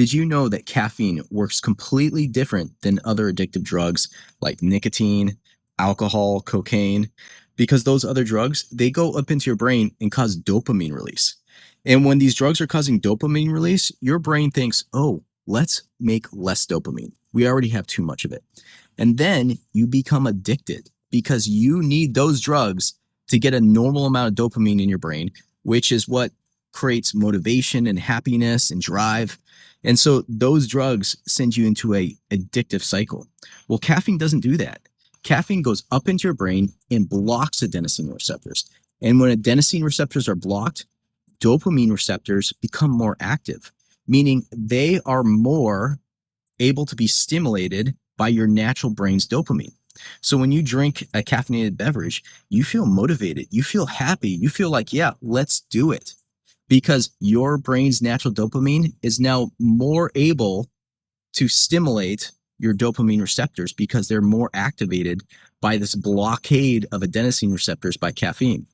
Did you know that caffeine works completely different than other addictive drugs like nicotine, alcohol, cocaine? Because those other drugs, they go up into your brain and cause dopamine release. And when these drugs are causing dopamine release, your brain thinks, oh, let's make less dopamine. We already have too much of it. And then you become addicted because you need those drugs to get a normal amount of dopamine in your brain, which is what creates motivation and happiness and drive. And so those drugs send you into a addictive cycle. Well, caffeine doesn't do that. Caffeine goes up into your brain and blocks adenosine receptors. And when adenosine receptors are blocked, dopamine receptors become more active, meaning they are more able to be stimulated by your natural brain's dopamine. So when you drink a caffeinated beverage, you feel motivated, you feel happy, you feel like, yeah, let's do it. Because your brain's natural dopamine is now more able to stimulate your dopamine receptors because they're more activated by this blockade of adenosine receptors by caffeine.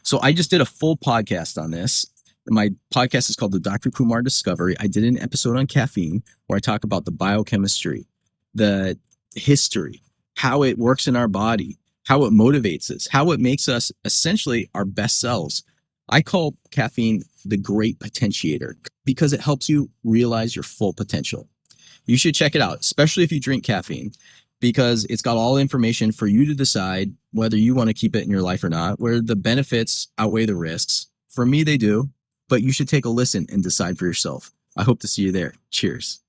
So I just did a full podcast on this. My podcast is called the Dr. Kumar Discovery. I did an episode on caffeine where I talk about the biochemistry, the history, how it works in our body, how it motivates us, how it makes us essentially our best selves. I call caffeine the great potentiator because it helps you realize your full potential. You should check it out, especially if you drink caffeine, because it's got all the information for you to decide whether you want to keep it in your life or not, where the benefits outweigh the risks. For me, they do, but you should take a listen and decide for yourself. I hope to see you there. Cheers.